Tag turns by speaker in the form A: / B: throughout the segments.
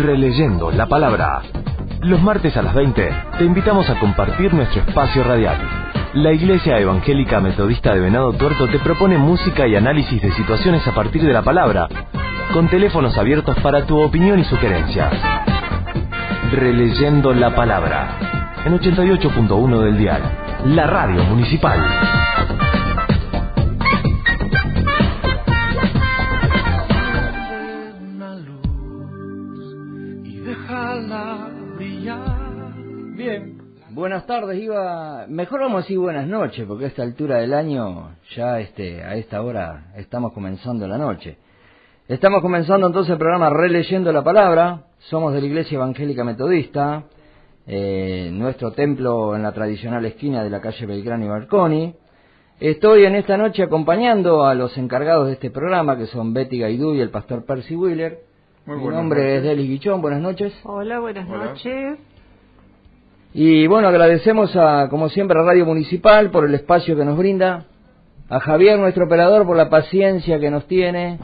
A: Releyendo la palabra. Los martes a las 20 te invitamos a compartir nuestro espacio radial. La Iglesia Evangélica Metodista de Venado Tuerto te propone música y análisis de situaciones a partir de la palabra, con teléfonos abiertos para tu opinión y sugerencias. Releyendo la palabra, en 88.1 del dial, la radio municipal.
B: Bien, buenas tardes, mejor vamos a decir buenas noches, porque a esta altura del año, ya a esta hora, estamos comenzando la noche. Estamos comenzando entonces el programa Releyendo la Palabra. Somos de la Iglesia Evangélica Metodista, nuestro templo en la tradicional esquina de la calle Belgrano y Marconi. Estoy en esta noche acompañando a los encargados de este programa, que son Betty Gaidú y el pastor Percy Wheeler. Mi nombre es Delis Guichón, buenas noches.
C: Hola, buenas noches.
B: Y bueno, agradecemos como siempre a Radio Municipal por el espacio que nos brinda, a Javier, nuestro operador, por la paciencia que nos tiene,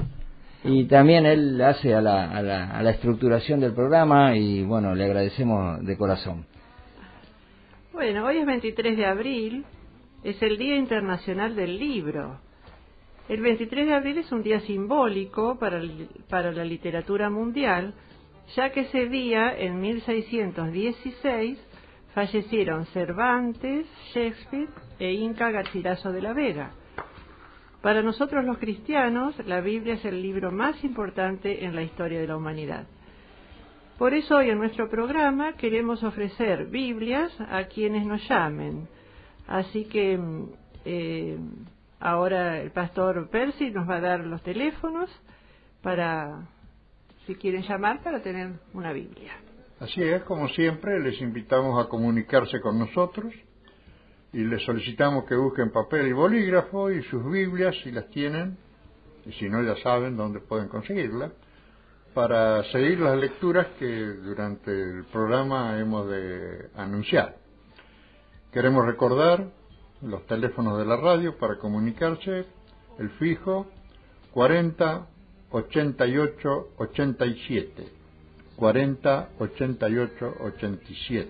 B: y también él hace a la estructuración del programa, y bueno, le agradecemos de corazón.
C: Bueno, hoy es 23 de abril, es el Día Internacional del Libro. El 23 de abril es un día simbólico para la literatura mundial, ya que ese día, en 1616, fallecieron Cervantes, Shakespeare e Inca Garcilaso de la Vega. Para nosotros los cristianos, la Biblia es el libro más importante en la historia de la humanidad. Por eso hoy en nuestro programa queremos ofrecer Biblias a quienes nos llamen. Así que ahora el pastor Percy nos va a dar los teléfonos para, si quieren llamar, para tener una Biblia.
D: Así es, como siempre, les invitamos a comunicarse con nosotros y les solicitamos que busquen papel y bolígrafo y sus Biblias, si las tienen, y si no, ya saben dónde pueden conseguirlas, para seguir las lecturas que durante el programa hemos de anunciar. Queremos recordar los teléfonos de la radio para comunicarse: el fijo 40 88 87, 40 88 87,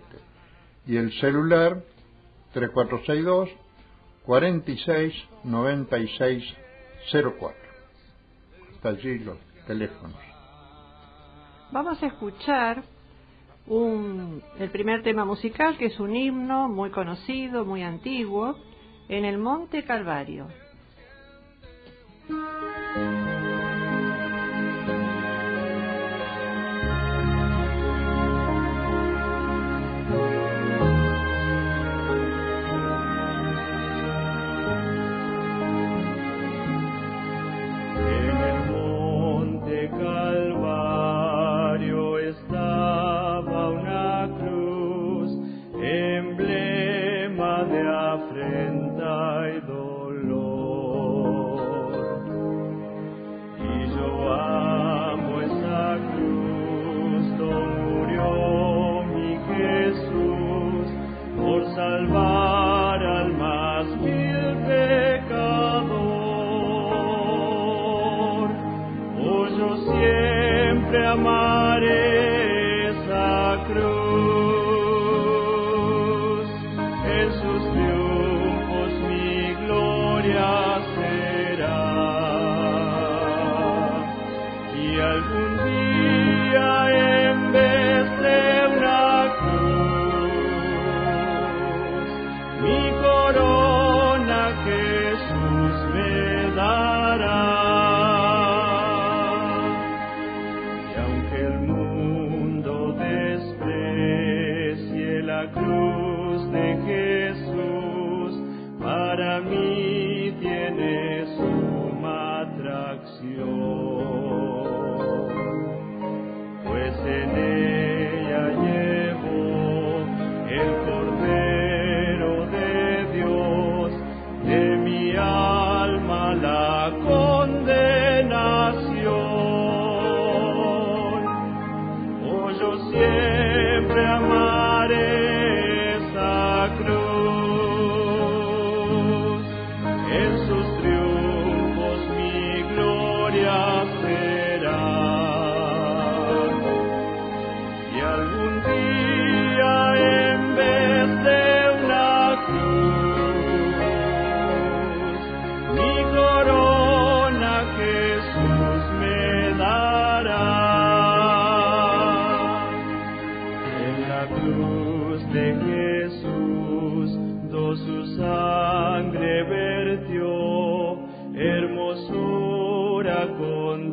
D: y el celular 3462 46 96 04. Hasta allí los teléfonos.
C: Vamos a escuchar el primer tema musical, que es un himno muy conocido, muy antiguo, En el Monte Calvario.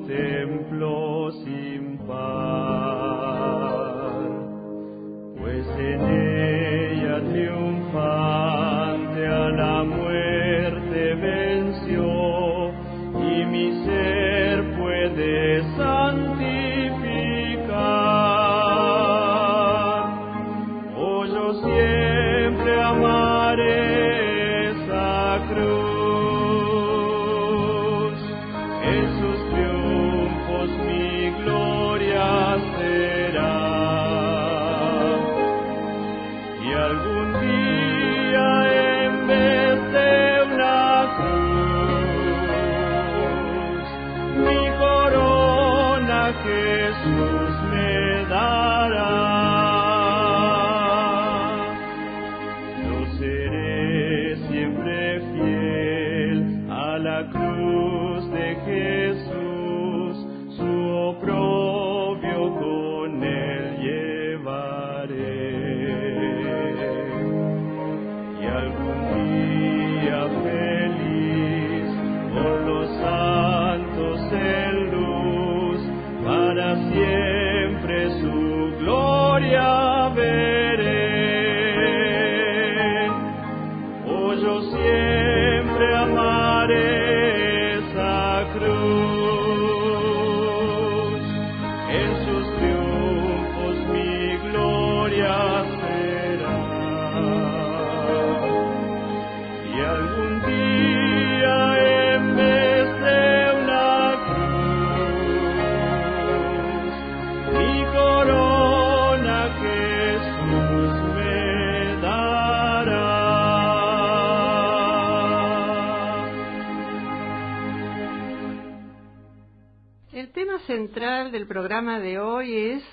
E: templo sin par, pues en ella triunfante a la muerte venció, y mi ser puede santificar. Oh, yo siempre amaré esa cruz, en sus triunfos mi gloria será. Y algún día en vez de una cruz, mi corona Jesús me dará. Yo seré siempre fiel a la cruz de Jesús, su oprobio con él llevaré. Y algún día feliz con los santos en luz, para siempre su gloria veré. Oh, yo siempre amaré esa cruz, en sus triunfos mi gloria será. Y algún día en vez de una cruz, mi corona Jesús me dará.
C: El tema central del programa de hoy es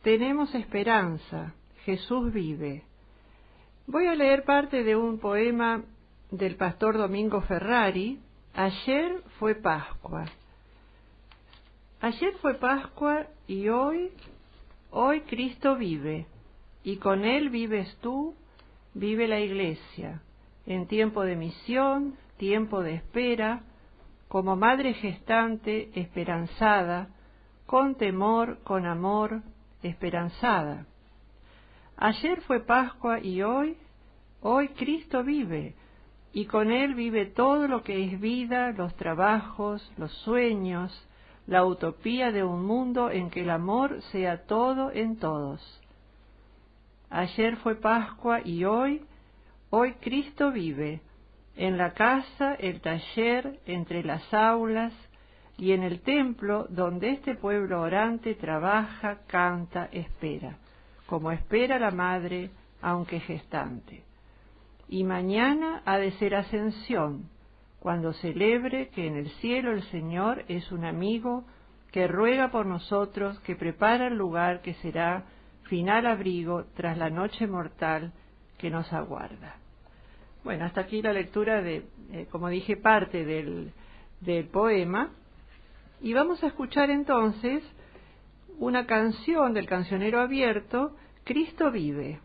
C: Tenemos esperanza, Jesús vive. Voy a leer parte de un poema del pastor Domingo Ferrari. Ayer fue Pascua. Ayer fue Pascua y hoy Cristo vive, y con Él vives tú, vive la Iglesia, en tiempo de misión, tiempo de espera, como madre gestante esperanzada, con temor, con amor, esperanzada. Ayer fue Pascua y hoy Cristo vive, y con Él vive todo lo que es vida, los trabajos, los sueños, la utopía de un mundo en que el amor sea todo en todos. Ayer fue Pascua y hoy Cristo vive, en la casa, el taller, entre las aulas y en el templo donde este pueblo orante trabaja, canta, espera, como espera la madre, aunque gestante. Y mañana ha de ser ascensión, cuando celebre que en el cielo el Señor es un amigo que ruega por nosotros, que prepara el lugar que será final abrigo tras la noche mortal que nos aguarda. Bueno, hasta aquí la lectura de, como dije, parte del poema. Y vamos a escuchar entonces una canción del cancionero abierto, Cristo vive.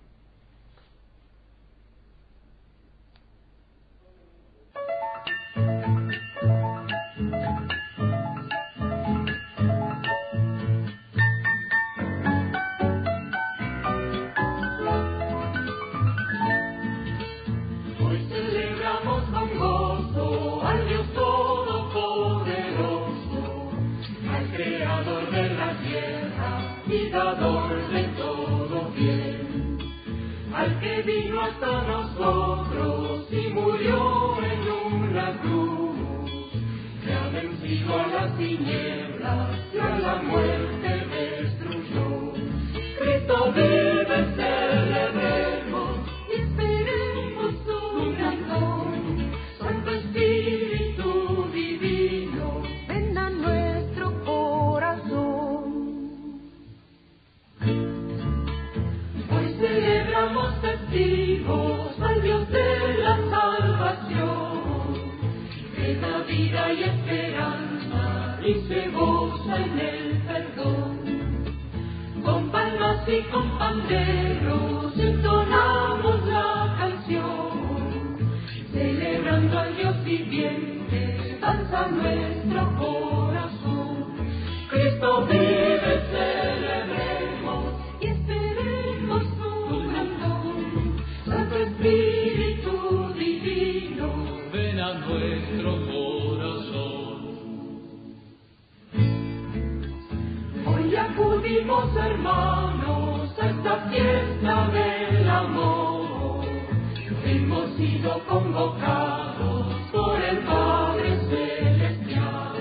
F: De todo bien, al que vino hasta nosotros y murió en una cruz, que ha vencido a las tinieblas y a la muerte destruyó. Cristo vive, celebremos y esperemos su gran don. Santo Espíritu Divino, ven a nuestro corazón. Celebramos testigos al Dios de la salvación, que da vida y esperanza y se goza en el perdón. Con palmas y con panderos entonamos la canción, celebrando al Dios viviente, danza nuestro corazón. Cristo vive, celebremos y esperemos su gran don. Santo Espíritu Divino, ven a nuestro corazón. Hoy acudimos, hermanos, a esta fiesta del amor. Hemos sido convocados por el Padre Celestial.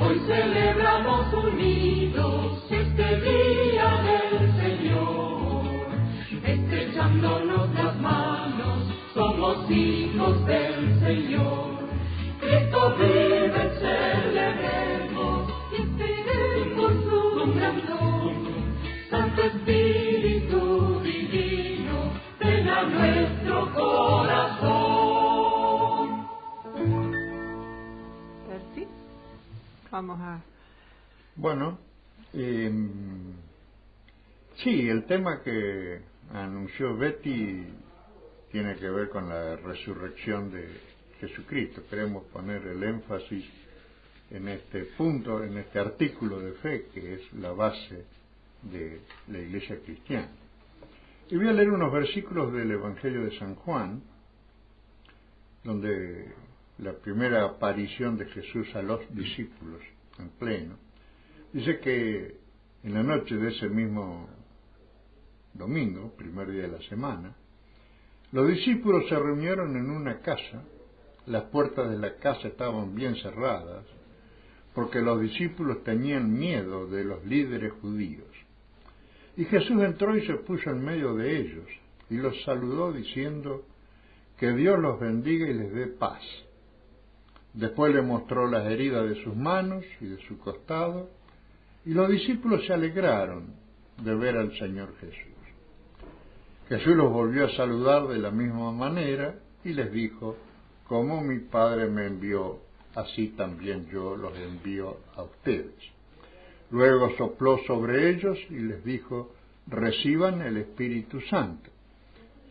F: Hoy celebramos unidos este día del Señor. Estrechándonos las manos, somos hijos del Señor. Cristo vive, celebremos y esperemos su gran don. Santo Espíritu Divino, ven a nuestro corazón.
C: ¿Sí? Vamos a...
D: Bueno, sí, el tema que anunció Betty tiene que ver con la resurrección de Jesucristo. Queremos poner el énfasis en este punto, en este artículo de fe que es la base de la Iglesia cristiana. Y voy a leer unos versículos del Evangelio de San Juan, donde la primera aparición de Jesús a los discípulos en pleno, dice que en la noche de ese mismo domingo, primer día de la semana, los discípulos se reunieron en una casa. Las puertas de la casa estaban bien cerradas, porque los discípulos tenían miedo de los líderes judíos. Y Jesús entró y se puso en medio de ellos, y los saludó diciendo, que Dios los bendiga y les dé paz. Después le mostró las heridas de sus manos y de su costado, y los discípulos se alegraron de ver al Señor Jesús. Jesús los volvió a saludar de la misma manera, y les dijo, como mi Padre me envió, así también yo los envío a ustedes. Luego sopló sobre ellos y les dijo, reciban el Espíritu Santo.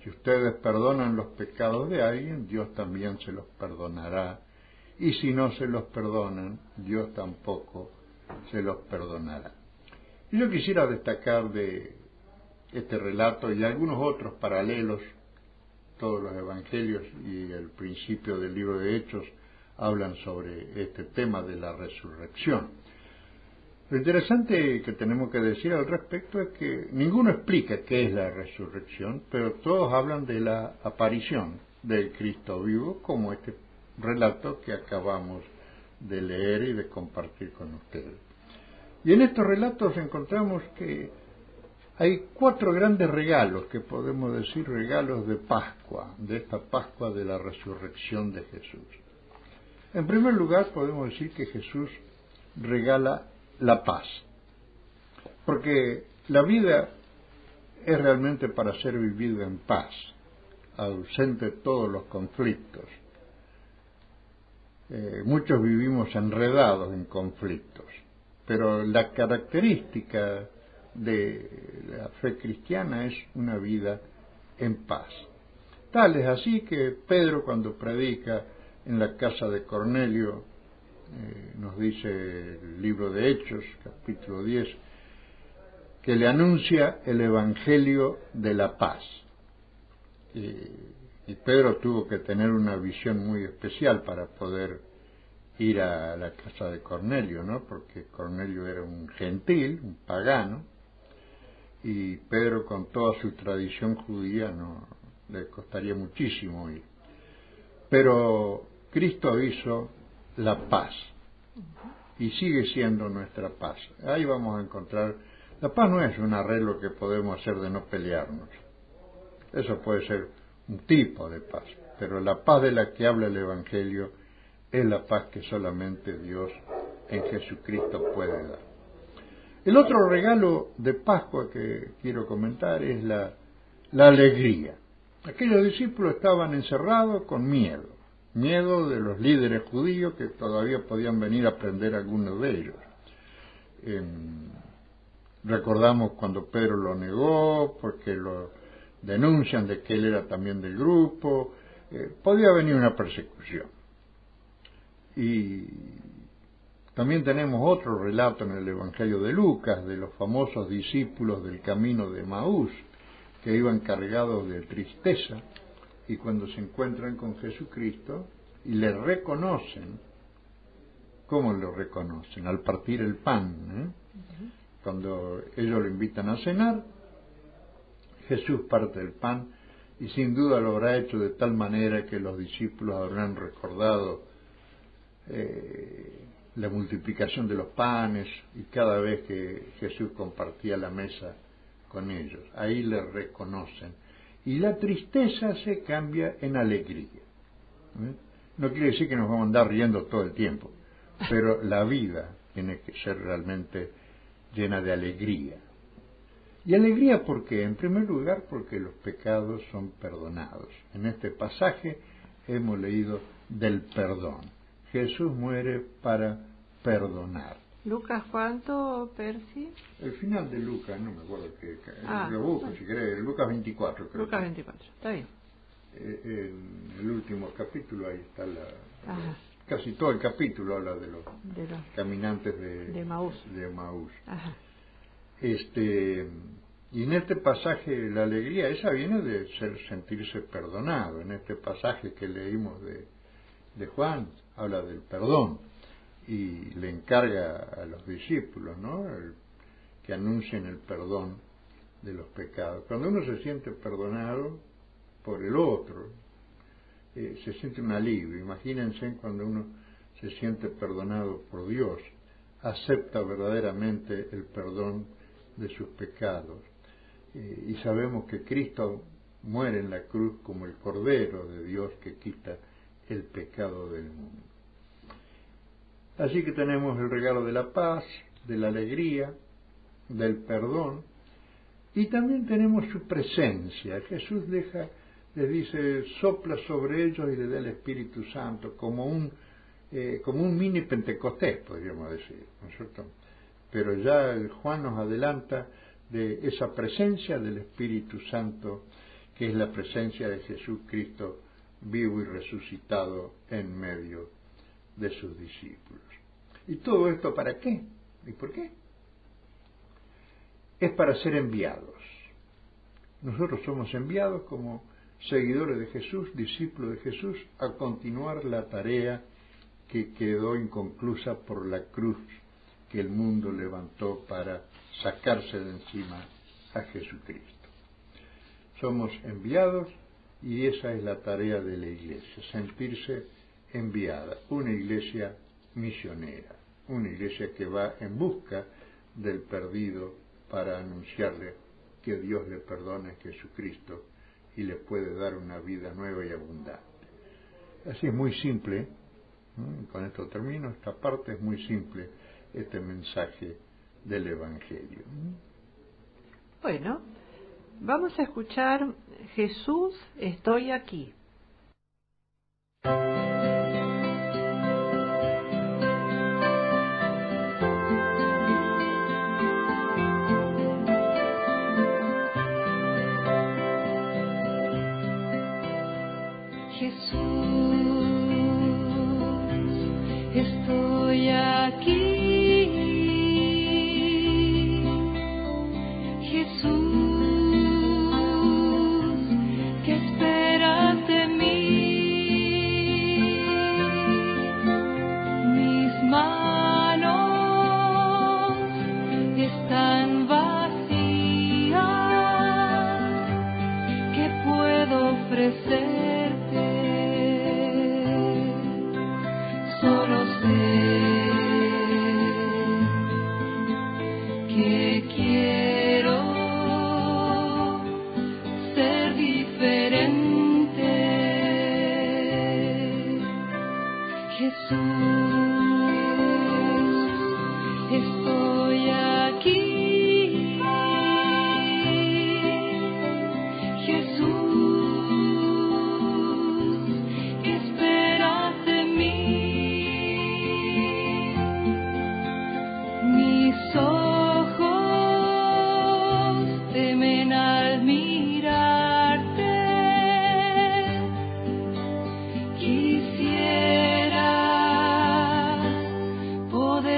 D: Si ustedes perdonan los pecados de alguien, Dios también se los perdonará. Y si no se los perdonan, Dios tampoco se los perdonará. Y yo quisiera destacar de este relato y algunos otros paralelos. Todos los evangelios y el principio del libro de Hechos hablan sobre este tema de la resurrección. Lo interesante que tenemos que decir al respecto es que ninguno explica qué es la resurrección, pero todos hablan de la aparición del Cristo vivo, como este relato que acabamos de leer y de compartir con ustedes. Y en estos relatos encontramos que hay 4 grandes regalos, que podemos decir regalos de Pascua, de esta Pascua de la resurrección de Jesús. En primer lugar, podemos decir que Jesús regala la paz, porque la vida es realmente para ser vivida en paz, ausente de todos los conflictos. Muchos vivimos enredados en conflictos, pero la característica de la fe cristiana es una vida en paz. Tal es así que Pedro, cuando predica en la casa de Cornelio, nos dice el libro de Hechos, capítulo 10, que le anuncia el Evangelio de la paz. Y Pedro tuvo que tener una visión muy especial para poder ir a la casa de Cornelio, ¿no? Porque Cornelio era un gentil, un pagano, y Pedro, con toda su tradición judía, no le costaría muchísimo ir. Pero Cristo hizo la paz y sigue siendo nuestra paz. Ahí vamos a encontrar, la paz no es un arreglo que podemos hacer de no pelearnos. Eso puede ser un tipo de paz, pero la paz de la que habla el Evangelio es la paz que solamente Dios en Jesucristo puede dar. El otro regalo de Pascua que quiero comentar es la alegría. Aquellos discípulos estaban encerrados con miedo de los líderes judíos que todavía podían venir a prender a algunos de ellos. Recordamos cuando Pedro lo negó, porque lo denuncian de que él era también del grupo, podía venir una persecución. Y También tenemos otro relato en el Evangelio de Lucas, de los famosos discípulos del camino de Emaús, que iban cargados de tristeza, y cuando se encuentran con Jesucristo y le reconocen, ¿cómo lo reconocen? Al partir el pan, Cuando ellos lo invitan a cenar, Jesús parte el pan, y sin duda lo habrá hecho de tal manera que los discípulos habrán recordado la multiplicación de los panes, y cada vez que Jesús compartía la mesa con ellos, ahí le reconocen, y la tristeza se cambia en alegría. No quiere decir que nos vamos a andar riendo todo el tiempo, pero la vida tiene que ser realmente llena de alegría. ¿Y alegría por qué? En primer lugar, porque los pecados son perdonados. En este pasaje hemos leído del perdón. Jesús muere para perdonar.
C: ¿Lucas cuánto, Percy?
D: El final de Lucas, no me acuerdo qué, lo busco si querés, Lucas 24 creo.
C: Lucas 24, está bien.
D: En el último capítulo ahí está casi todo el capítulo habla de los caminantes de Emaús.
C: Ajá.
D: Y en este pasaje la alegría esa viene de sentirse perdonado. En este pasaje que leímos de Juan habla del perdón y le encarga a los discípulos, que anuncien el perdón de los pecados. Cuando uno se siente perdonado por el otro, se siente un alivio. Imagínense cuando uno se siente perdonado por Dios, acepta verdaderamente el perdón de sus pecados, y sabemos que Cristo muere en la cruz como el Cordero de Dios que quita el pecado del mundo. Así que tenemos el regalo de la paz, de la alegría, del perdón, y también tenemos su presencia. Jesús les dice, sopla sobre ellos y le da el Espíritu Santo, como un mini Pentecostés, podríamos decir, ¿no es cierto? Pero ya Juan nos adelanta de esa presencia del Espíritu Santo, que es la presencia de Jesucristo vivo y resucitado en medio de sus discípulos. ¿Y todo esto para qué? ¿Y por qué? Es para ser enviados. Nosotros somos enviados como seguidores de Jesús, discípulos de Jesús, a continuar la tarea que quedó inconclusa por la cruz que el mundo levantó para sacarse de encima a Jesucristo. Somos enviados y esa es la tarea de la iglesia, sentirse enviada, una iglesia misionera, una iglesia que va en busca del perdido para anunciarle que Dios le perdona a Jesucristo y le puede dar una vida nueva y abundante. Así es muy simple, con esto termino, esta parte es muy simple, este mensaje del Evangelio.
C: Bueno, vamos a escuchar Jesús, estoy aquí.
F: Estoy aquí, Jesús, ¿qué esperas de mí? Mis manos están vacías, ¿qué puedo ofrecer? Solo sé que quiero ser diferente. Jesús, estoy aquí. Jesús, ¿qué esperas de mí? Mis ojos temen al mirarte, quisiera poder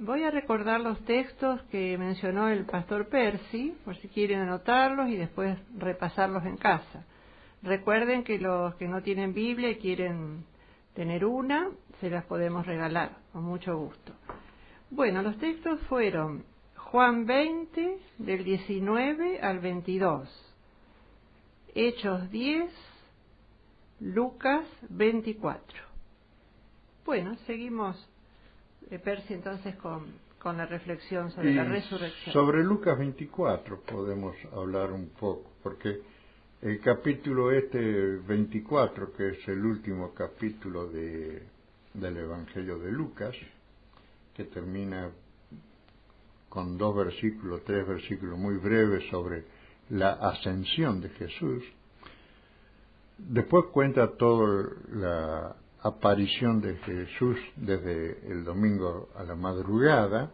C: Voy a recordar los textos que mencionó el pastor Percy, por si quieren anotarlos y después repasarlos en casa. Recuerden que los que no tienen Biblia y quieren tener una, se las podemos regalar, con mucho gusto. Bueno, los textos fueron Juan 20, del 19 al 22, Hechos 10, Lucas 24. Bueno, seguimos, Percy, entonces con la reflexión sobre la resurrección.
D: Sobre Lucas 24 podemos hablar un poco, porque el capítulo 24, que es el último capítulo del Evangelio de Lucas, que termina con 3 versículos muy breves sobre la ascensión de Jesús. Después cuenta toda la aparición de Jesús desde el domingo a la madrugada,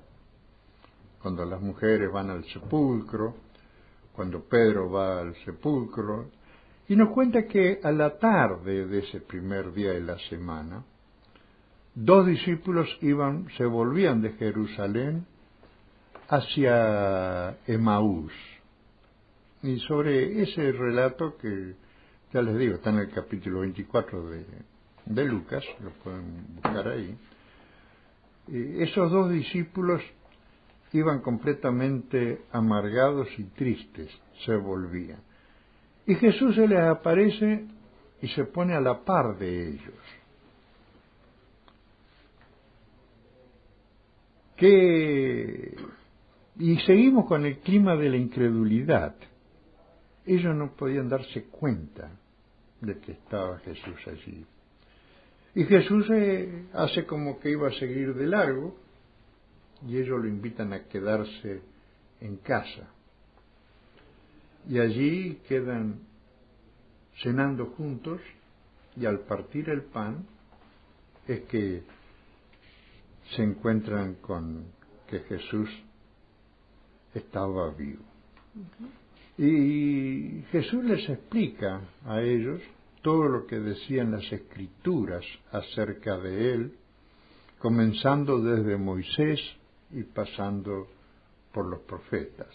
D: cuando las mujeres van al sepulcro, cuando Pedro va al sepulcro, y nos cuenta que a la tarde de ese primer día de la semana, 2 discípulos se volvían de Jerusalén hacia Emaús. Y sobre ese relato, que ya les digo, está en el capítulo 24 de Lucas, lo pueden buscar ahí, esos 2 discípulos iban completamente amargados y tristes, se volvían. Y Jesús se les aparece y se pone a la par de ellos. Y seguimos con el clima de la incredulidad. Ellos no podían darse cuenta de que estaba Jesús allí. Y Jesús hace como que iba a seguir de largo, y ellos lo invitan a quedarse en casa. Y allí quedan cenando juntos, y al partir el pan es que se encuentran con que Jesús estaba vivo. Y Jesús les explica a ellos todo lo que decían las Escrituras acerca de Él, comenzando desde Moisés y pasando por los profetas.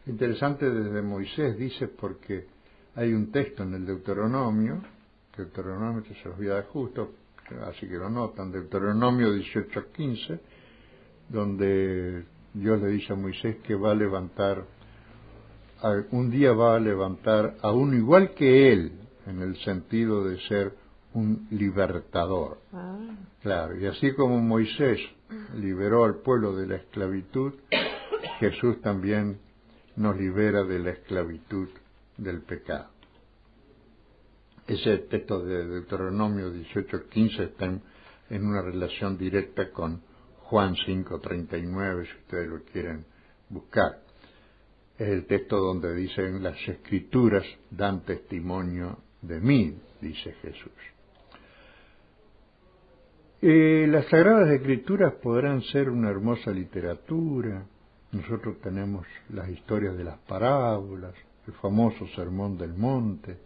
D: Interesante, desde Moisés dice, porque hay un texto en el Deuteronomio se los voy a dar justo, así que lo notan, Deuteronomio 18:15, donde Dios le dice a Moisés que un día va a levantar a uno igual que él, en el sentido de ser un libertador. Claro, y así como Moisés liberó al pueblo de la esclavitud, Jesús también nos libera de la esclavitud del pecado. Ese texto de Deuteronomio 18:15 está en una relación directa con Juan 5:39, si ustedes lo quieren buscar. Es el texto donde dicen: las Escrituras dan testimonio de mí, dice Jesús. Las Sagradas Escrituras podrán ser una hermosa literatura. Nosotros tenemos las historias de las parábolas, el famoso Sermón del Monte.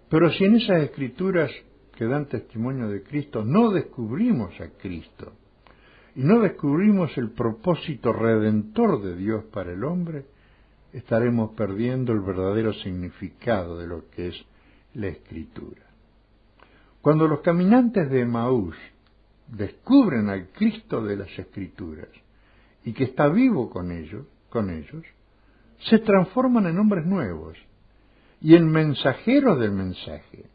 D: Pero si en esas Escrituras que dan testimonio de Cristo no descubrimos a Cristo y no descubrimos el propósito redentor de Dios para el hombre, estaremos perdiendo el verdadero significado de lo que es la Escritura. Cuando los caminantes de Emaús descubren al Cristo de las Escrituras y que está vivo con ellos, se transforman en hombres nuevos y en mensajeros del mensaje.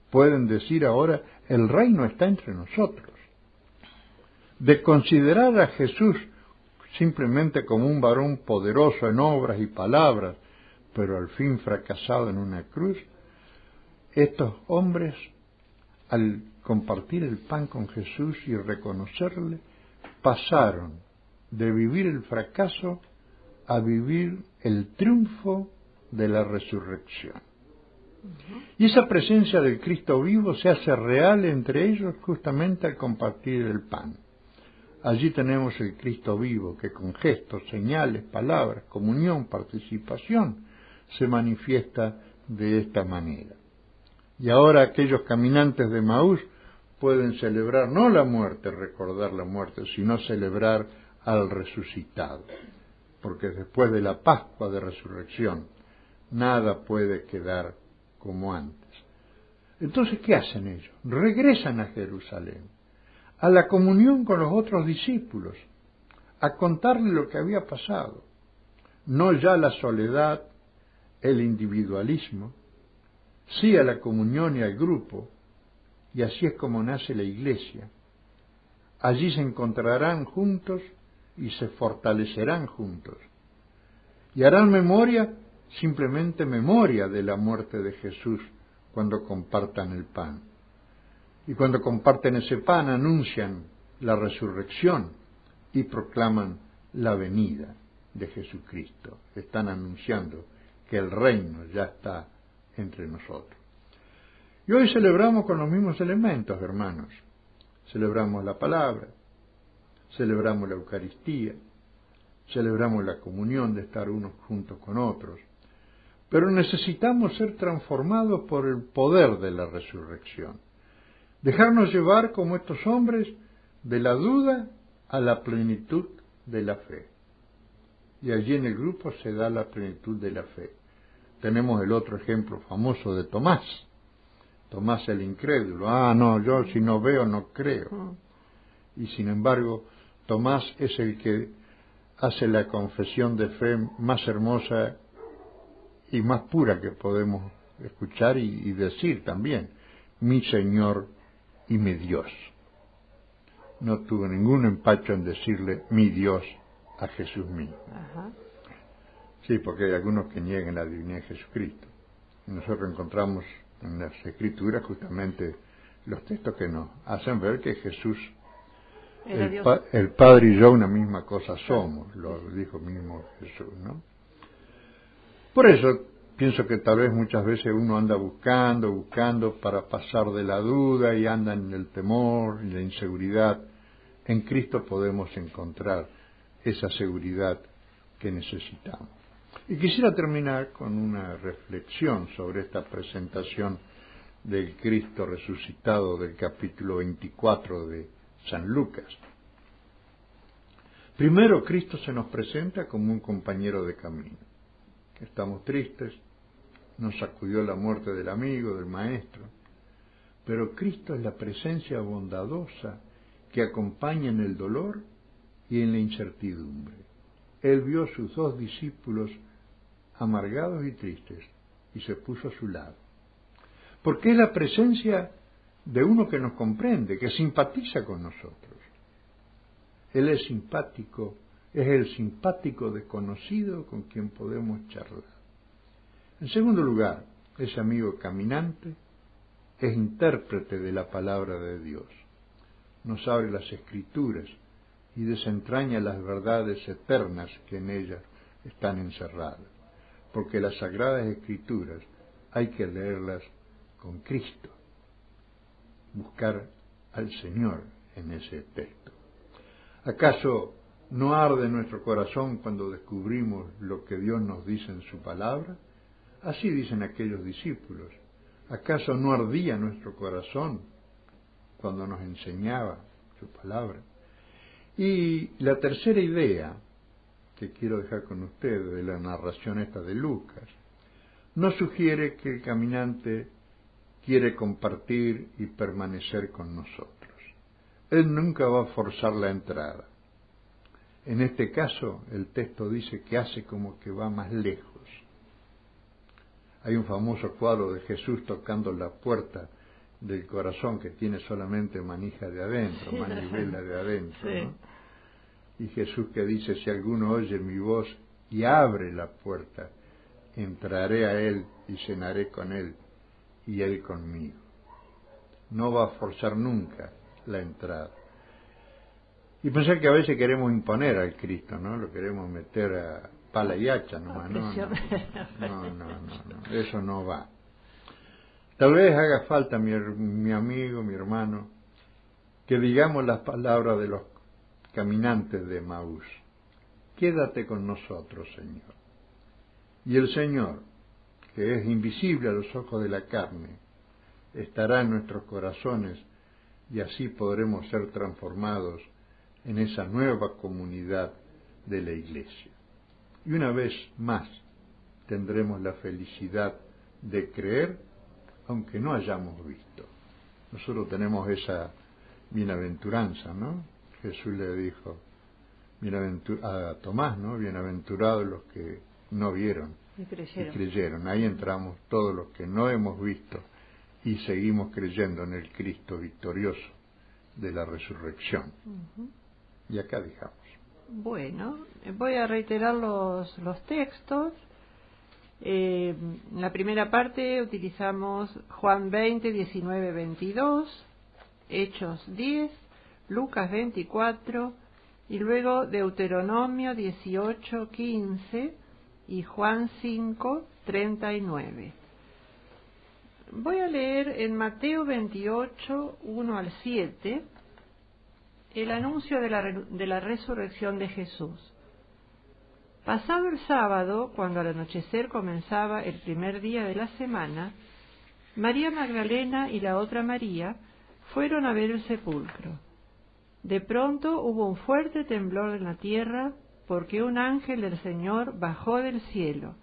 D: Pueden decir ahora: el reino está entre nosotros. De considerar a Jesús simplemente como un varón poderoso en obras y palabras, pero al fin fracasado en una cruz, estos hombres, al compartir el pan con Jesús y reconocerle, pasaron de vivir el fracaso a vivir el triunfo de la resurrección. Y esa presencia del Cristo vivo se hace real entre ellos justamente al compartir el pan. Allí tenemos el Cristo vivo que con gestos, señales, palabras, comunión, participación, se manifiesta de esta manera. Y ahora aquellos caminantes de Emaús pueden celebrar no la muerte, recordar la muerte, sino celebrar al resucitado. Porque después de la Pascua de Resurrección, nada puede quedar como antes. Entonces, ¿qué hacen ellos? Regresan a Jerusalén, a la comunión con los otros discípulos, a contarle lo que había pasado. No ya la soledad, el individualismo, sí a la comunión y al grupo, y así es como nace la iglesia. Allí se encontrarán juntos y se fortalecerán juntos. Y harán memoria, simplemente memoria de la muerte de Jesús cuando compartan el pan. Y cuando comparten ese pan anuncian la resurrección y proclaman la venida de Jesucristo. Están anunciando que el reino ya está entre nosotros. Y hoy celebramos con los mismos elementos, hermanos. Celebramos la palabra, celebramos la Eucaristía, celebramos la comunión de estar unos juntos con otros. Pero necesitamos ser transformados por el poder de la resurrección. Dejarnos llevar como estos hombres de la duda a la plenitud de la fe. Y allí en el grupo se da la plenitud de la fe. Tenemos el otro ejemplo famoso de Tomás. Tomás el incrédulo. No, yo si no veo no creo. Y sin embargo, Tomás es el que hace la confesión de fe más hermosa y más pura que podemos escuchar y decir también. Mi Señor y mi Dios. No tuvo ningún empacho en decirle mi Dios a Jesús mismo.
C: Ajá.
D: Sí, porque hay algunos que niegan la divinidad de Jesucristo. Y nosotros encontramos en las Escrituras justamente los textos que nos hacen ver que Jesús, el Padre y yo una misma cosa somos, lo dijo mismo Jesús, ¿no? Por eso pienso que tal vez muchas veces uno anda buscando para pasar de la duda y anda en el temor y la inseguridad. En Cristo podemos encontrar esa seguridad que necesitamos. Y quisiera terminar con una reflexión sobre esta presentación del Cristo resucitado del capítulo 24 de San Lucas. Primero, Cristo se nos presenta como un compañero de camino. Estamos tristes, nos sacudió la muerte del amigo, del maestro, pero Cristo es la presencia bondadosa que acompaña en el dolor y en la incertidumbre. Él vio a sus dos discípulos amargados y tristes y se puso a su lado. Porque es la presencia de uno que nos comprende, que simpatiza con nosotros. Él es simpático, es el simpático desconocido con quien podemos charlar. En segundo lugar, ese amigo caminante es intérprete de la palabra de Dios. Nos abre las Escrituras y desentraña las verdades eternas que en ellas están encerradas. Porque las Sagradas Escrituras hay que leerlas con Cristo, buscar al Señor en ese texto. ¿Acaso no arde nuestro corazón cuando descubrimos lo que Dios nos dice en su palabra? Así dicen aquellos discípulos. ¿Acaso no ardía nuestro corazón cuando nos enseñaba su palabra? Y la tercera idea que quiero dejar con ustedes de la narración esta de Lucas, nos sugiere que el caminante quiere compartir y permanecer con nosotros. Él nunca va a forzar la entrada. En este caso, el texto dice que hace como que va más lejos. Hay un famoso cuadro de Jesús tocando la puerta del corazón que tiene solamente manija de adentro, manivela de adentro,
C: sí.
D: ¿no? Y Jesús que dice, si alguno oye mi voz y abre la puerta, entraré a él y cenaré con él y él conmigo. No va a forzar nunca la entrada. Y pensar que a veces queremos imponer al Cristo, ¿no? Lo queremos meter a pala y hacha nomás. No, eso no va. Tal vez haga falta, mi amigo, mi hermano, que digamos las palabras de los caminantes de Emaús. Quédate con nosotros, Señor. Y el Señor, que es invisible a los ojos de la carne, estará en nuestros corazones y así podremos ser transformados en esa nueva comunidad de la Iglesia. Y una vez más tendremos la felicidad de creer aunque no hayamos visto. Nosotros tenemos esa bienaventuranza, ¿no? Jesús le dijo a Tomás, ¿no? Bienaventurados los que no vieron y creyeron. Ahí entramos todos los que no hemos visto y seguimos creyendo en el Cristo victorioso de la resurrección. Y acá dejamos.
C: Bueno, voy a reiterar los textos. En la primera parte utilizamos Juan 20, 19, 22, Hechos 10, Lucas 24, y luego Deuteronomio 18, 15 y Juan 5, 39. Voy a leer en Mateo 28, 1 al 7, el anuncio de la resurrección de Jesús. Pasado el sábado, cuando al anochecer comenzaba el primer día de la semana, María Magdalena y la otra María fueron a ver el sepulcro. De pronto hubo un fuerte temblor en la tierra, porque un ángel del Señor bajó del cielo,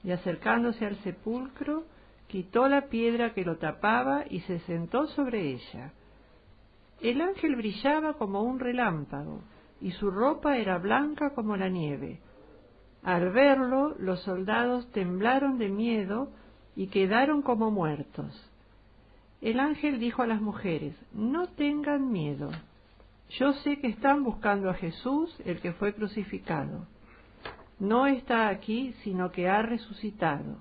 C: y acercándose al sepulcro, quitó la piedra que lo tapaba y se sentó sobre ella. El ángel brillaba como un relámpago, y su ropa era blanca como la nieve. Al verlo, los soldados temblaron de miedo y quedaron como muertos. El ángel dijo a las mujeres: no tengan miedo. Yo sé que están buscando a Jesús, el que fue crucificado. No está aquí, sino que ha resucitado.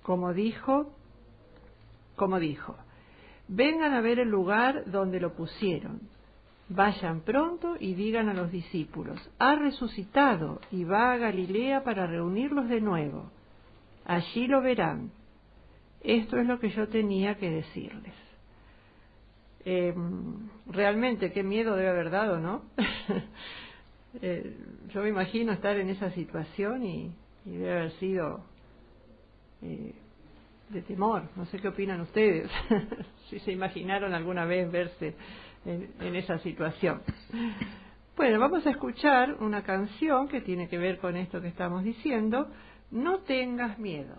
C: Como dijo, vengan a ver el lugar donde lo pusieron. Vayan pronto y digan a los discípulos: ha resucitado y va a Galilea para reunirlos de nuevo. Allí lo verán. Esto es lo que yo tenía que decirles. Realmente, qué miedo debe haber dado, ¿no? Yo me imagino estar en esa situación y debe haber sido de temor. No sé qué opinan ustedes, si se imaginaron alguna vez verse en esa situación. Bueno, vamos a escuchar una canción que tiene que ver con esto que estamos diciendo. No tengas miedo.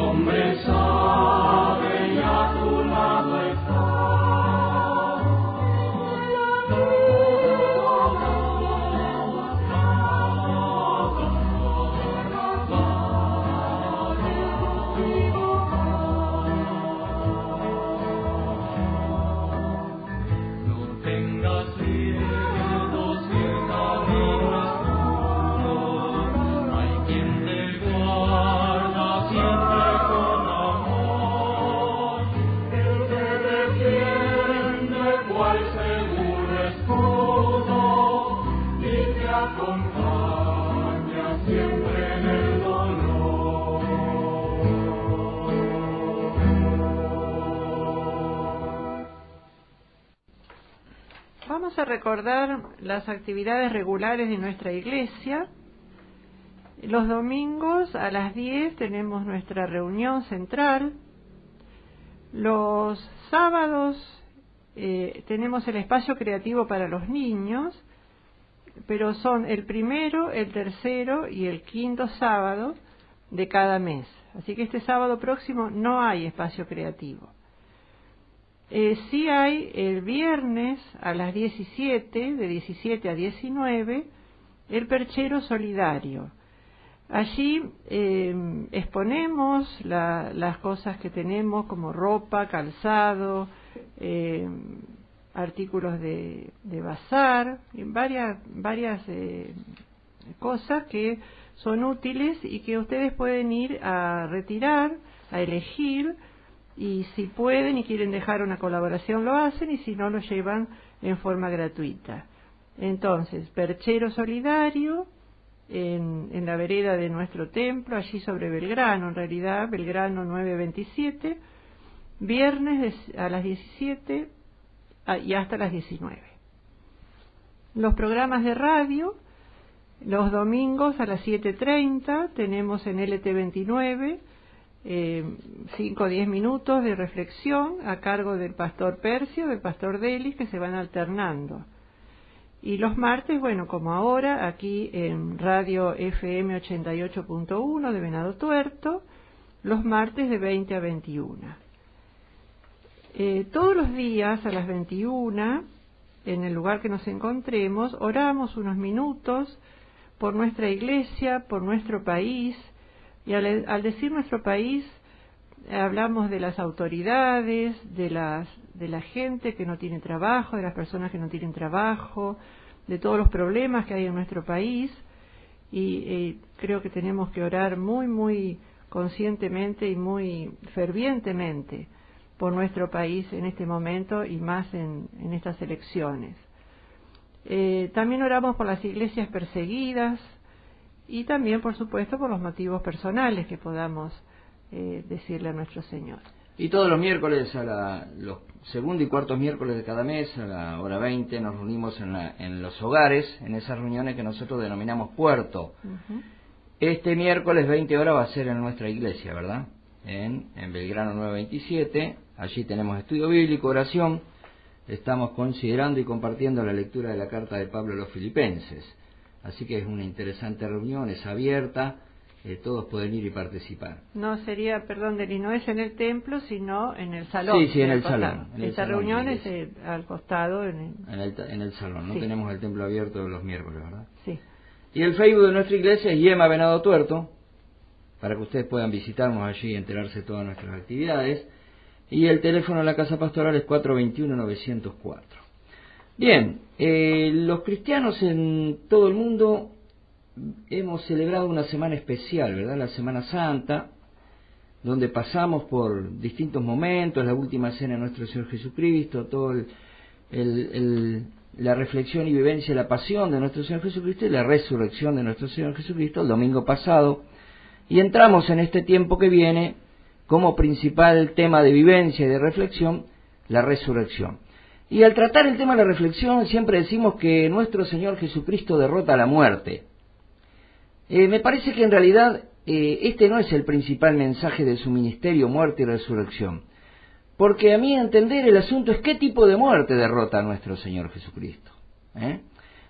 E: Hombre sabe ya tu
C: vamos a recordar las actividades regulares de nuestra iglesia. Los domingos a las 10 tenemos nuestra reunión central. Los sábados tenemos el espacio creativo para los niños, pero son el primero, el tercero y el quinto sábado de cada mes. Así que este sábado próximo no hay espacio creativo. Sí hay el viernes a las 17, de 17 a 19, el perchero solidario. Allí exponemos las cosas que tenemos como ropa, calzado, artículos de bazar, varias cosas que son útiles y que ustedes pueden ir a retirar, a elegir, y si pueden y quieren dejar una colaboración lo hacen, y si no lo llevan en forma gratuita. Entonces, perchero solidario en la vereda de nuestro templo, allí sobre Belgrano, en realidad, Belgrano 927, viernes a las 17 y hasta las 19. Los programas de radio, los domingos a las 7:30 tenemos en LT29 5 o 10 minutos de reflexión a cargo del pastor Percio, del pastor Delis, que se van alternando. Y los martes, bueno, como ahora, aquí en Radio FM 88.1 de Venado Tuerto, los martes de 20 a 21. Todos los días a las 21, en el lugar que nos encontremos, oramos unos minutos por nuestra iglesia, por nuestro país, y al decir nuestro país, hablamos de las autoridades, de la gente que no tiene trabajo, de las personas que no tienen trabajo, de todos los problemas que hay en nuestro país, y creo que tenemos que orar muy, muy conscientemente y muy fervientemente por nuestro país en este momento y más en estas elecciones. También oramos por las iglesias perseguidas y también, por supuesto, por los motivos personales que podamos decirle a nuestro Señor.
B: Y todos los miércoles, los segundo y cuartos miércoles de cada mes, a la hora 20, nos reunimos en los hogares, en esas reuniones que nosotros denominamos puerto. Uh-huh. Este miércoles 20 horas va a ser en nuestra iglesia, ¿verdad? En Belgrano 927, allí tenemos estudio bíblico, oración. Estamos considerando y compartiendo la lectura de la carta de Pablo a los Filipenses. Así que es una interesante reunión, es abierta, todos pueden ir y participar.
C: No sería, perdón, Deli, no es en el templo, sino en el salón.
B: Sí, en el salón.
C: Esta reunión es al costado. En
B: el salón, no
C: sí. Tenemos
B: el templo abierto los miércoles, ¿verdad?
C: Sí.
B: Y el Facebook de nuestra iglesia es Yema Venado Tuerto, para que ustedes puedan visitarnos allí y enterarse de todas nuestras actividades. Y el teléfono de la Casa Pastoral es 421-904. Bien, los cristianos en todo el mundo hemos celebrado una semana especial, ¿verdad? La Semana Santa, donde pasamos por distintos momentos, la última cena de nuestro Señor Jesucristo, todo la reflexión y vivencia de la pasión de nuestro Señor Jesucristo y la resurrección de nuestro Señor Jesucristo el domingo pasado. Y entramos en este tiempo que viene como principal tema de vivencia y de reflexión, la resurrección. Y al tratar el tema de la reflexión siempre decimos que nuestro Señor Jesucristo derrota la muerte. Me parece que en realidad este no es el principal mensaje de su ministerio, muerte y resurrección. Porque a mi entender el asunto es qué tipo de muerte derrota a nuestro Señor Jesucristo.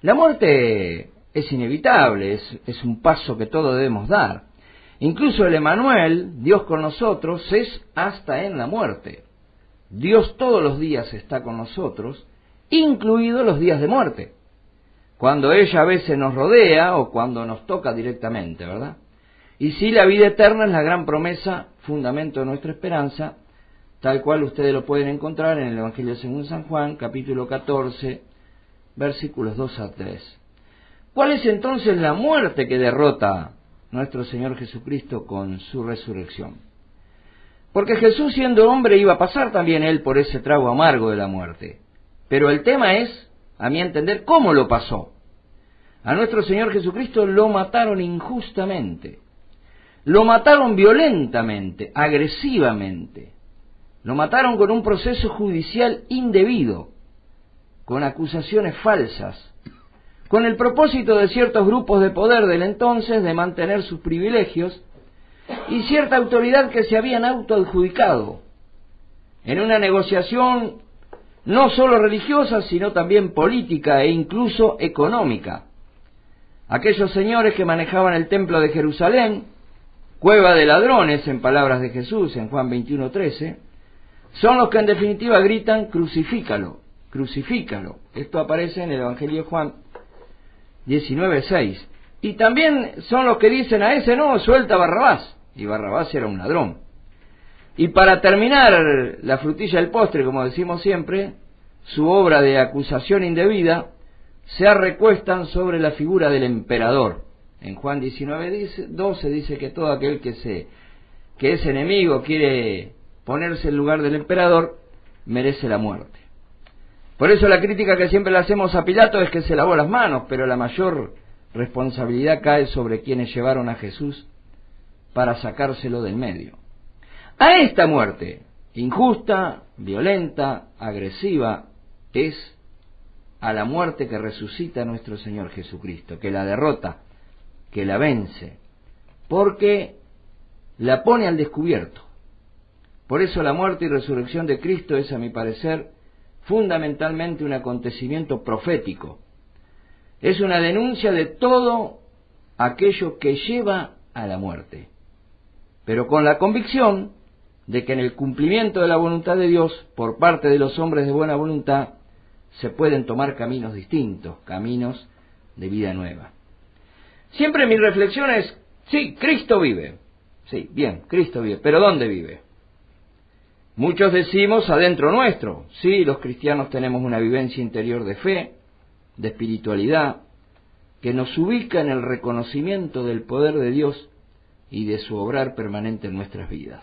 B: La muerte es inevitable, es un paso que todos debemos dar. Incluso el Emmanuel, Dios con nosotros, es hasta en la muerte. Dios todos los días está con nosotros, incluidos los días de muerte, cuando ella a veces nos rodea o cuando nos toca directamente, ¿verdad? Y sí, la vida eterna es la gran promesa, fundamento de nuestra esperanza, tal cual ustedes lo pueden encontrar en el Evangelio según San Juan, capítulo 14, versículos 2 a 3. ¿Cuál es entonces la muerte que derrota nuestro Señor Jesucristo con su resurrección? Porque Jesús, siendo hombre, iba a pasar también él por ese trago amargo de la muerte. Pero el tema es, a mi entender, ¿cómo lo pasó? A nuestro Señor Jesucristo lo mataron injustamente. Lo mataron violentamente, agresivamente. Lo mataron con un proceso judicial indebido. con acusaciones falsas, con el propósito de ciertos grupos de poder del entonces de mantener sus privilegios y cierta autoridad que se habían autoadjudicado en una negociación no solo religiosa, sino también política e incluso económica. Aquellos señores que manejaban el templo de Jerusalén, cueva de ladrones, en palabras de Jesús en Juan 21:13, son los que en definitiva gritan: crucifícalo, crucifícalo. Esto aparece en el Evangelio de Juan 19:6. Y también son los que dicen: a ese no, suelta a Barrabás. Y Barrabás era un ladrón. Y para terminar la frutilla del postre, como decimos siempre, su obra de acusación indebida, se recuestan sobre la figura del emperador. En Juan 19:12 dice que todo aquel que es enemigo, quiere ponerse en lugar del emperador, merece la muerte. Por eso la crítica que siempre le hacemos a Pilato es que se lavó las manos, pero la mayor responsabilidad cae sobre quienes llevaron a Jesús para sacárselo del medio. A esta muerte, injusta, violenta, agresiva, es a la muerte que resucita nuestro Señor Jesucristo, que la derrota, que la vence, porque la pone al descubierto. Por eso la muerte y resurrección de Cristo es, a mi parecer, fundamentalmente un acontecimiento profético. Es una denuncia de todo aquello que lleva a la muerte, pero con la convicción de que en el cumplimiento de la voluntad de Dios, por parte de los hombres de buena voluntad, se pueden tomar caminos distintos, caminos de vida nueva. Siempre mi reflexión es: sí, Cristo vive. Sí, bien, Cristo vive, pero ¿dónde vive? Muchos decimos adentro nuestro. Sí, los cristianos tenemos una vivencia interior de fe, de espiritualidad, que nos ubica en el reconocimiento del poder de Dios y de su obrar permanente en nuestras vidas.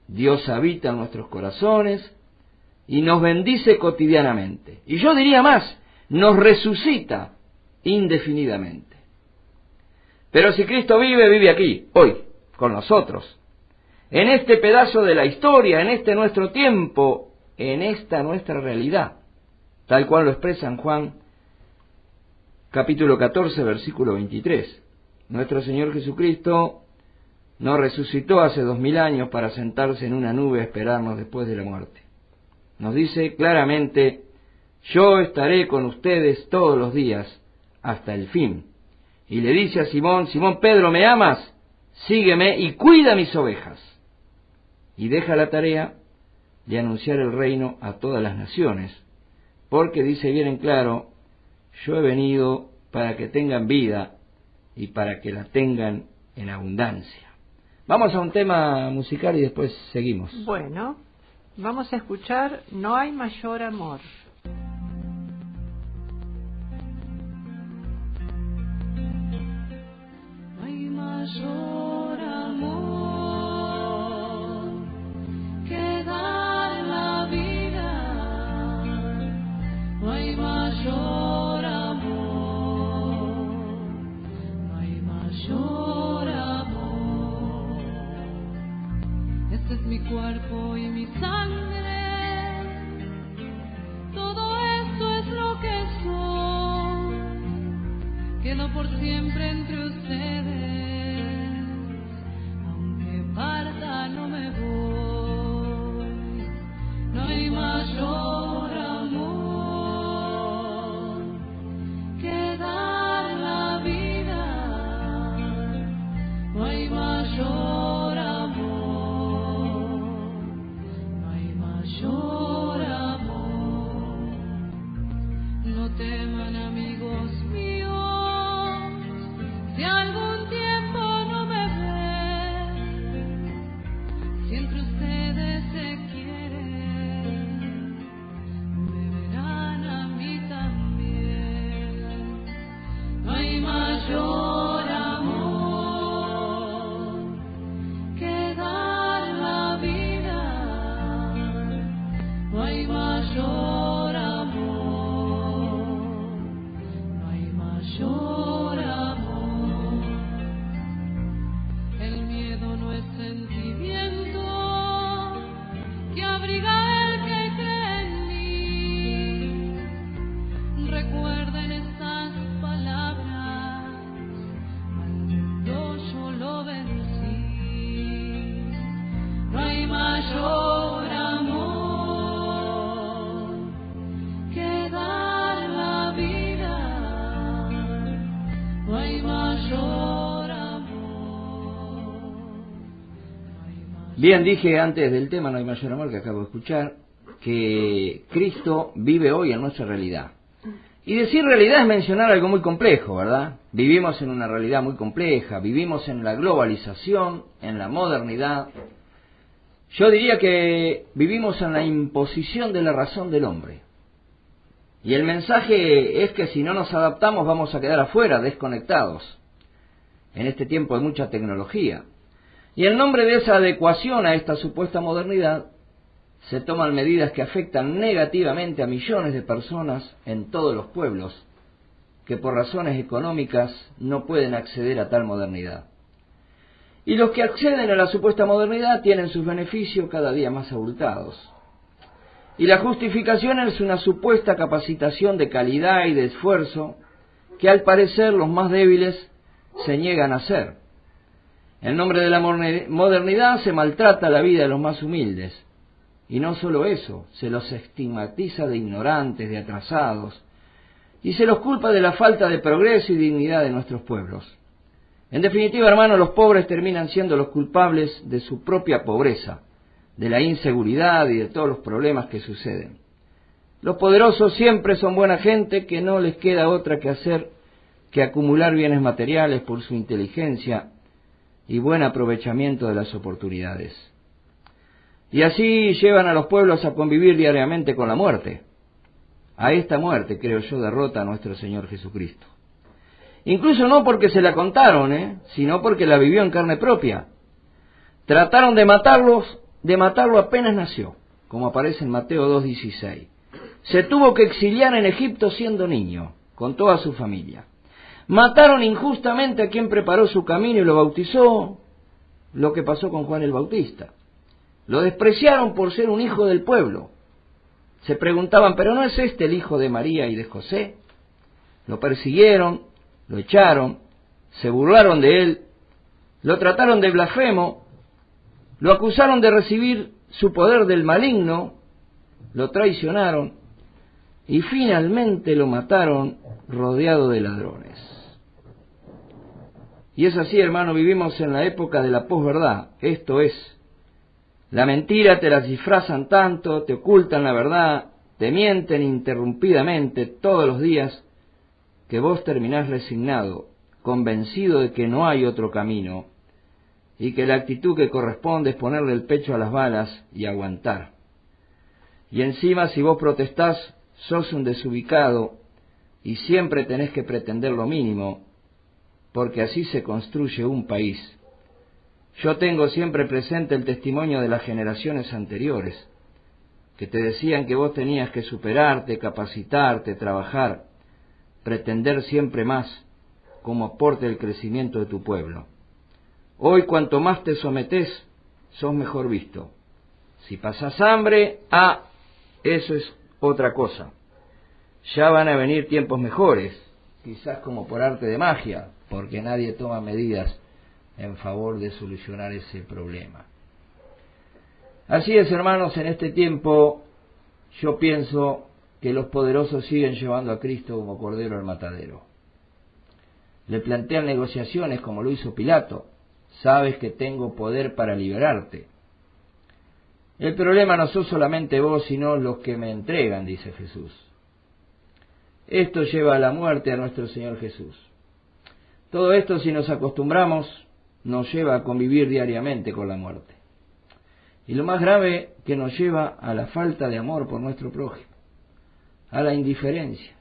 B: Dios habita en nuestros corazones y nos bendice cotidianamente. Y yo diría más, nos resucita indefinidamente. Pero si Cristo vive, vive aquí, hoy, con nosotros, en este pedazo de la historia, en este nuestro tiempo, en esta nuestra realidad, tal cual lo expresa en Juan capítulo 14, versículo 23. Nuestro Señor Jesucristo no resucitó hace 2000 años para sentarse en una nube a esperarnos después de la muerte. Nos dice claramente: yo estaré con ustedes todos los días hasta el fin. Y le dice a Simón: Simón Pedro, ¿me amas? Sígueme y cuida mis ovejas. Y deja la tarea de anunciar el reino a todas las naciones, porque dice bien en claro: yo he venido para que tengan vida y para que la tengan en abundancia. Vamos a un tema musical y después seguimos.
C: Bueno, vamos a escuchar No hay mayor amor.
F: No hay mayor amor que dar la vida. No hay mayor amor. No hay mayor amor. Este es mi cuerpo y mi sangre. Todo esto es lo que soy. Quedo por siempre entre ustedes. Aunque parta no me voy. No hay mayor amor que dar la vida. No hay mayor amor. No hay mayor amor. No teman, amigos míos, si algún tiempo no me ven, si entre ustedes se quieren, me verán a mí también. No hay mayor amor que dar la vida. No hay mayor amor. No hay mayor amor. El miedo no es sentimiento que abriga el que cree en mí.
B: Bien, dije antes del tema, no hay mayor amor, que acabo de escuchar, que Cristo vive hoy en nuestra realidad. Y decir realidad es mencionar algo muy complejo, ¿verdad? Vivimos en una realidad muy compleja, vivimos en la globalización, en la modernidad. Yo diría que vivimos en la imposición de la razón del hombre. Y el mensaje es que si no nos adaptamos vamos a quedar afuera, desconectados, en este tiempo de mucha tecnología. Y en nombre de esa adecuación a esta supuesta modernidad, se toman medidas que afectan negativamente a millones de personas en todos los pueblos, que por razones económicas no pueden acceder a tal modernidad. Y los que acceden a la supuesta modernidad tienen sus beneficios cada día más abultados. Y la justificación es una supuesta capacitación de calidad y de esfuerzo que al parecer los más débiles se niegan a hacer. En nombre de la modernidad se maltrata la vida de los más humildes. Y no solo eso, se los estigmatiza de ignorantes, de atrasados, y se los culpa de la falta de progreso y dignidad de nuestros pueblos. En definitiva, hermanos, los pobres terminan siendo los culpables de su propia pobreza, de la inseguridad y de todos los problemas que suceden. Los poderosos siempre son buena gente que no les queda otra que hacer que acumular bienes materiales por su inteligencia y buen aprovechamiento de las oportunidades. Y así llevan a los pueblos a convivir diariamente con la muerte. A esta muerte, creo yo, derrota a nuestro Señor Jesucristo. Incluso no porque se la contaron, sino porque la vivió en carne propia. Trataron de matarlo apenas nació, como aparece en Mateo 2:16. Se tuvo que exiliar en Egipto siendo niño, con toda su familia. Mataron injustamente a quien preparó su camino y lo bautizó, lo que pasó con Juan el Bautista. Lo despreciaron por ser un hijo del pueblo. Se preguntaban, ¿pero no es este el hijo de María y de José? Lo persiguieron, lo echaron, se burlaron de él, lo trataron de blasfemo, lo acusaron de recibir su poder del maligno, lo traicionaron y finalmente lo mataron rodeado de ladrones. Y es así, hermano, vivimos en la época de la posverdad, esto es, la mentira te la disfrazan tanto, te ocultan la verdad, te mienten interrumpidamente todos los días, que vos terminás resignado, convencido de que no hay otro camino, y que la actitud que corresponde es ponerle el pecho a las balas y aguantar. Y encima, si vos protestás, sos un desubicado, y siempre tenés que pretender lo mínimo, porque así se construye un país. Yo tengo siempre presente el testimonio de las generaciones anteriores, que te decían que vos tenías que superarte, capacitarte, trabajar, pretender siempre más, como aporte del crecimiento de tu pueblo. Hoy, cuanto más te sometés, sos mejor visto. Si pasás hambre, eso es otra cosa. Ya van a venir tiempos mejores, quizás como por arte de magia, porque nadie toma medidas en favor de solucionar ese problema. Así es, hermanos, en este tiempo yo pienso que los poderosos siguen llevando a Cristo como cordero al matadero. Le plantean negociaciones como lo hizo Pilato. Sabes que tengo poder para liberarte. El problema no sos solamente vos, sino los que me entregan, dice Jesús. Esto lleva a la muerte a nuestro Señor Jesús. Todo esto, si nos acostumbramos, nos lleva a convivir diariamente con la muerte. Y lo más grave, que nos lleva a la falta de amor por nuestro prójimo, a la indiferencia.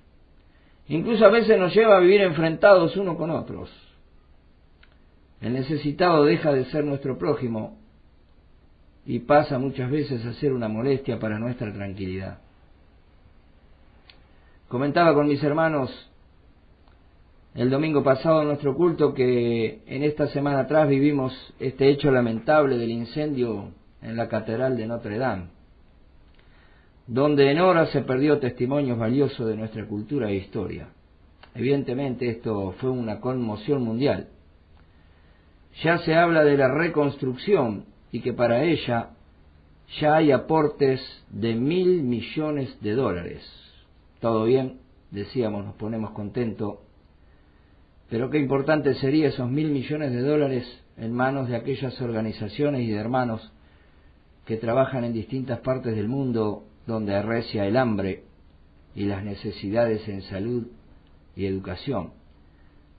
B: Incluso a veces nos lleva a vivir enfrentados unos con otros. El necesitado deja de ser nuestro prójimo y pasa muchas veces a ser una molestia para nuestra tranquilidad. Comentaba con mis hermanos el domingo pasado en nuestro culto que en esta semana atrás vivimos este hecho lamentable del incendio en la Catedral de Notre Dame, donde en horas se perdió testimonios valiosos de nuestra cultura e historia. Evidentemente esto fue una conmoción mundial. Ya se habla de la reconstrucción y que para ella ya hay aportes de $1.000 millones. Todo bien, decíamos, nos ponemos contentos. Pero qué importante sería esos $1.000 millones en manos de aquellas organizaciones y de hermanos que trabajan en distintas partes del mundo donde arrecia el hambre y las necesidades en salud y educación.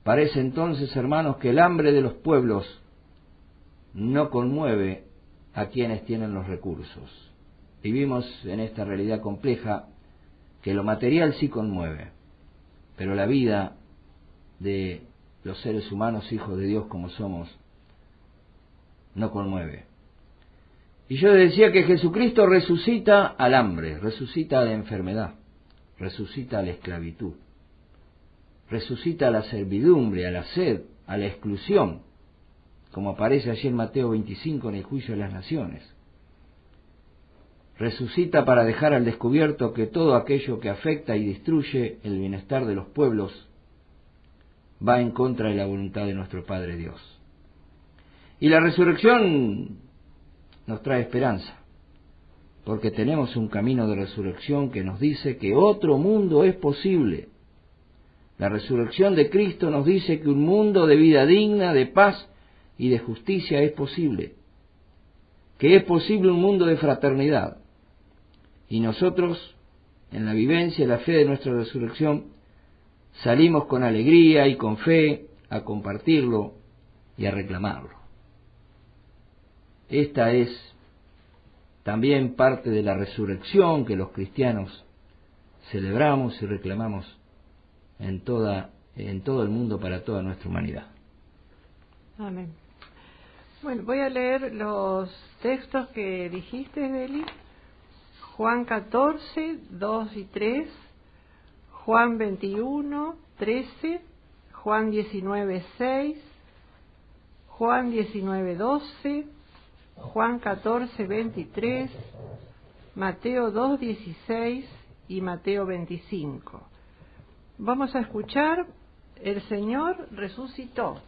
B: Parece entonces, hermanos, que el hambre de los pueblos no conmueve a quienes tienen los recursos. Vivimos en esta realidad compleja que lo material sí conmueve, pero la vida de los seres humanos, hijos de Dios como somos, no conmueve. Y yo decía que Jesucristo resucita al hambre, resucita a la enfermedad, resucita a la esclavitud, resucita a la servidumbre, a la sed, a la exclusión, como aparece allí en Mateo 25 en el juicio de las naciones. Resucita para dejar al descubierto que todo aquello que afecta y destruye el bienestar de los pueblos va en contra de la voluntad de nuestro Padre Dios. Y la resurrección nos trae esperanza, porque tenemos un camino de resurrección que nos dice que otro mundo es posible. La resurrección de Cristo nos dice que un mundo de vida digna, de paz y de justicia es posible, que es posible un mundo de fraternidad. Y nosotros, en la vivencia y la fe de nuestra resurrección, salimos con alegría y con fe a compartirlo y a reclamarlo. Esta es también parte de la resurrección que los cristianos celebramos y reclamamos en todo el mundo para toda nuestra humanidad.
C: Amén. Bueno, voy a leer los textos que dijiste, Deli. Juan 14, 2 y 3, Juan 21, 13, Juan 19, 6, Juan 19, 12, Juan 14, 23, Mateo 2, 16 y Mateo 25. Vamos a escuchar: el Señor resucitó.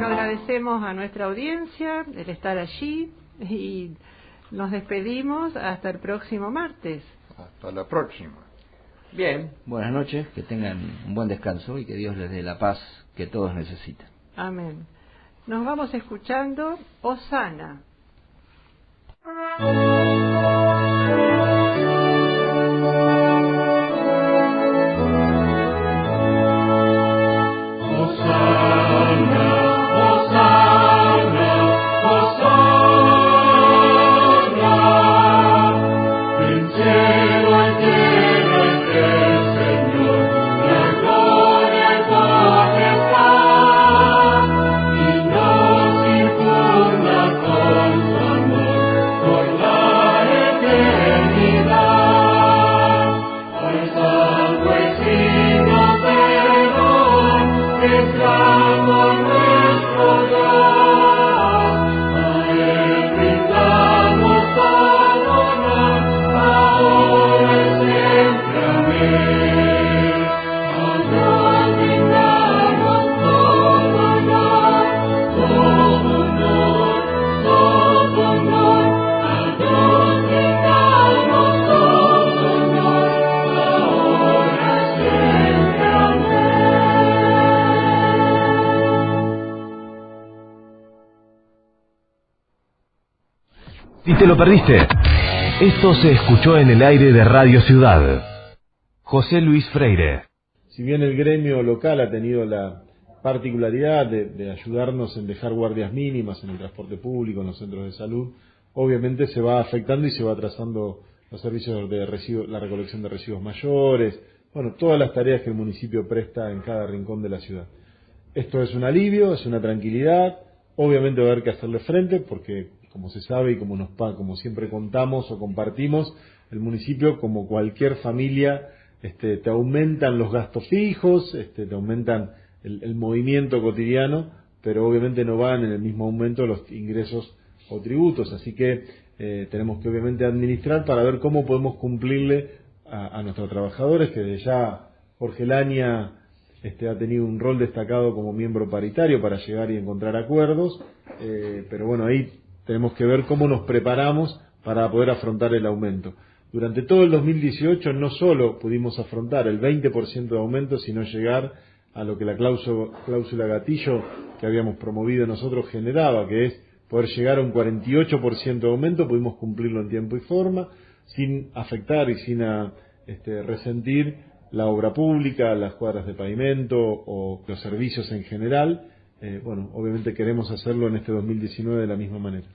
C: Agradecemos a nuestra audiencia el estar allí y nos despedimos hasta el próximo martes.
D: Hasta la próxima.
B: Bien, buenas noches, que tengan un buen descanso y que Dios les dé la paz que todos necesitan.
C: Amén. Nos vamos escuchando Hosana.
E: Por la
A: Si te lo perdiste, esto se escuchó en el aire de Radio Ciudad. José Luis Freire.
G: Si bien el gremio local ha tenido la particularidad de ayudarnos en dejar guardias mínimas en el transporte público, en los centros de salud, obviamente se va afectando y se va atrasando los servicios de residuos, la recolección de residuos mayores, bueno, todas las tareas que el municipio presta en cada rincón de la ciudad. Esto es un alivio, es una tranquilidad, obviamente va a haber que hacerle frente porque, como se sabe y como siempre contamos o compartimos, el municipio, como cualquier familia, te aumentan los gastos fijos, te aumentan el movimiento cotidiano, pero obviamente no van en el mismo aumento los ingresos o tributos, así que tenemos que obviamente administrar para ver cómo podemos cumplirle a nuestros trabajadores, que desde ya Jorge Laña ha tenido un rol destacado como miembro paritario para llegar y encontrar acuerdos, pero bueno, ahí tenemos que ver cómo nos preparamos para poder afrontar el aumento. Durante todo el 2018 no solo pudimos afrontar el 20% de aumento, sino llegar a lo que la cláusula gatillo que habíamos promovido nosotros generaba, que es poder llegar a un 48% de aumento. Pudimos cumplirlo en tiempo y forma, sin afectar y sin resentir la obra pública, las cuadras de pavimento o los servicios en general. Bueno, obviamente queremos hacerlo en este 2019 de la misma manera.